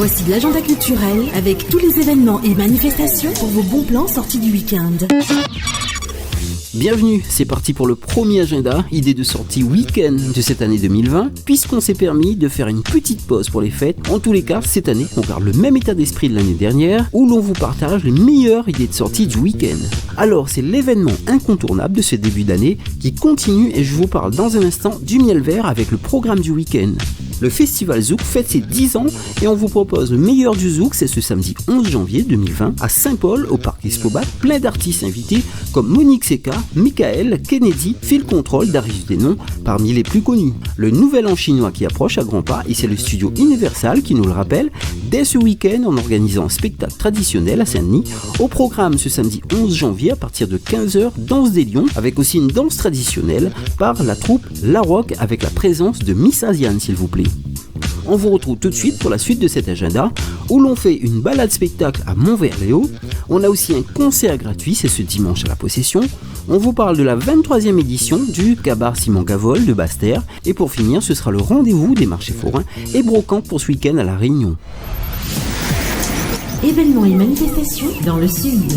Voici l'agenda culturel avec tous les événements et manifestations pour vos bons plans sortis du week-end. Bienvenue, c'est parti pour le premier agenda, idée de sortie week-end de cette année 2020, puisqu'on s'est permis de faire une petite pause pour les fêtes. En tous les cas, cette année, on garde le même état d'esprit de l'année dernière, où l'on vous partage les meilleures idées de sortie du week-end. Alors, c'est l'événement incontournable de ce début d'année qui continue et je vous parle dans un instant du miel vert avec le programme du week-end. Le festival Zouk fête ses 10 ans et on vous propose le meilleur du Zouk, c'est ce samedi 11 janvier 2020 à Saint-Paul au parc Expobat, plein d'artistes invités comme Monique Seca, Michael, Kennedy, Phil Control, Darius Denon, parmi les plus connus. Le nouvel an chinois qui approche à grands pas et c'est le studio Universal qui nous le rappelle dès ce week-end en organisant un spectacle traditionnel à Saint-Denis. Au programme ce samedi 11 janvier à partir de 15h, danse des lions avec aussi une danse traditionnelle par la troupe La Rock avec la présence de Miss Asiane s'il vous plaît. On vous retrouve tout de suite pour la suite de cet agenda où l'on fait une balade spectacle à Montvert-les-Hauts. On a aussi un concert gratuit, c'est ce dimanche à la Possession. On vous parle de la 23e édition du Cabar Simon Gavol de Basse-Terre. Et pour finir, ce sera le rendez-vous des marchés forains et brocantes pour ce week-end à La Réunion. Événements et manifestations dans le sud.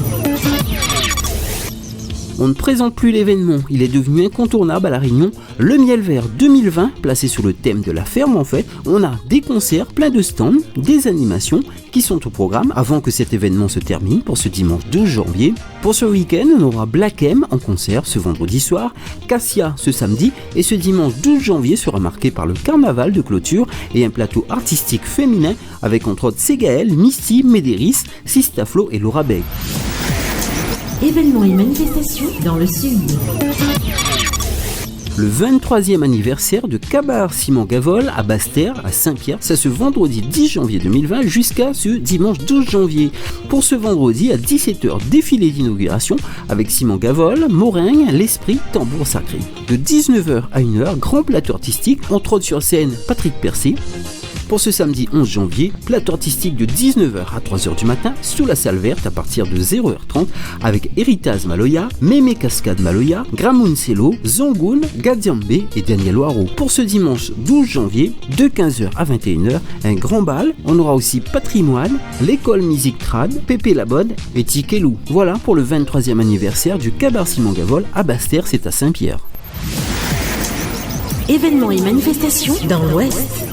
On ne présente plus l'événement, il est devenu incontournable à La Réunion. Le miel vert 2020, placé sur le thème de la ferme en fait. On a des concerts, plein de stands, des animations qui sont au programme avant que cet événement se termine pour ce dimanche 12 janvier. Pour ce week-end, on aura Black M en concert ce vendredi soir, Cassia ce samedi et ce dimanche 12 janvier sera marqué par le carnaval de clôture et un plateau artistique féminin avec entre autres Ségaël, Misty, Médéris, Sistaflo et Laura Beg. Événements et manifestations dans le sud. Le 23e anniversaire de Cabar Simon Gavol à Basse-Terre, à Saint-Pierre, c'est ce vendredi 10 janvier 2020 jusqu'à ce dimanche 12 janvier. Pour ce vendredi à 17h, défilé d'inauguration avec Simon Gavol, Moringue, l'Esprit, Tambour Sacré. De 19h à 1h, grand plateau artistique, entre autres sur scène Patrick Percé. Pour ce samedi 11 janvier, plateau artistique de 19h à 3h du matin sous la salle verte à partir de 0h30 avec Héritage Maloya, Mémé Cascade Maloya, Gramoun Celo, Zongoun, Gadiambe et Daniel Waro. Pour ce dimanche 12 janvier, de 15h à 21h, un grand bal. On aura aussi Patrimoine, l'école musique trad, Pépé Labode et Tikelou. Voilà pour le 23e anniversaire du Cabar Simon Gavol à Basse-Terre, c'est à Saint-Pierre. Événements et manifestations dans l'ouest.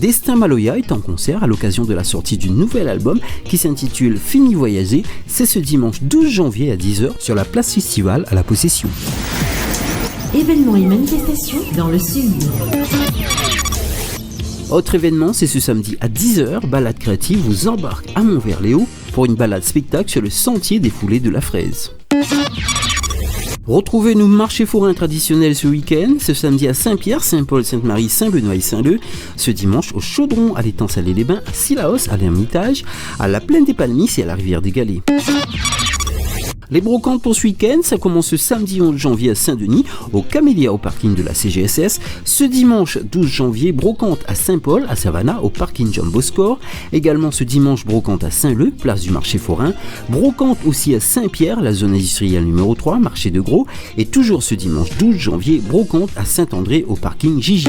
Destin Maloya est en concert à l'occasion de la sortie du nouvel album qui s'intitule Fini Voyager. C'est ce dimanche 12 janvier à 10h sur la place Festival à la Possession. Événements et manifestations dans le sud. Autre événement, c'est ce samedi à 10h, Balade Créative vous embarque à Montvert-les-Hauts pour une balade spectacle sur le sentier des foulées de la fraise. Retrouvez nos marchés forains traditionnels ce week-end, ce samedi à Saint-Pierre, Saint-Paul, Sainte-Marie, Saint-Benoît et Saint-Leu, ce dimanche au Chaudron, à l'étang Salé-les-Bains, à Sillaos, à l'Ermitage, à la Plaine des Palmis et à la Rivière des Galets. Les brocantes pour ce week-end, ça commence ce samedi 11 janvier à Saint-Denis, au Camélia au parking de la CGSS. Ce dimanche 12 janvier, brocante à Saint-Paul, à Savannah, au parking John Boscor. Également ce dimanche, brocante à Saint-Leu, place du marché forain. Brocante aussi à Saint-Pierre, la zone industrielle numéro 3, marché de Gros. Et toujours ce dimanche 12 janvier, brocante à Saint-André, au parking Gigi.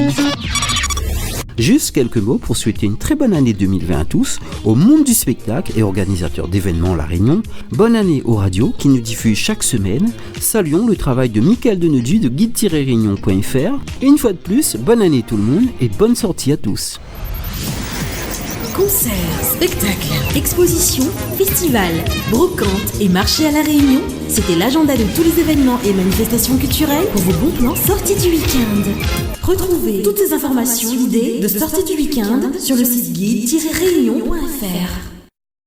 Juste quelques mots pour souhaiter une très bonne année 2020 à tous, au monde du spectacle et organisateurs d'événements La Réunion. Bonne année aux radios qui nous diffusent chaque semaine. Saluons le travail de Michael Denedu de guide-réunion.fr. Une fois de plus, bonne année tout le monde et bonne sortie à tous. Concerts, spectacles, expositions, festivals, brocantes et marchés à La Réunion, c'était l'agenda de tous les événements et manifestations culturelles pour vos bons plans sortis du week-end. Retrouvez toutes ces informations, idées de sortie du week-end sur le site guide-réunion.fr.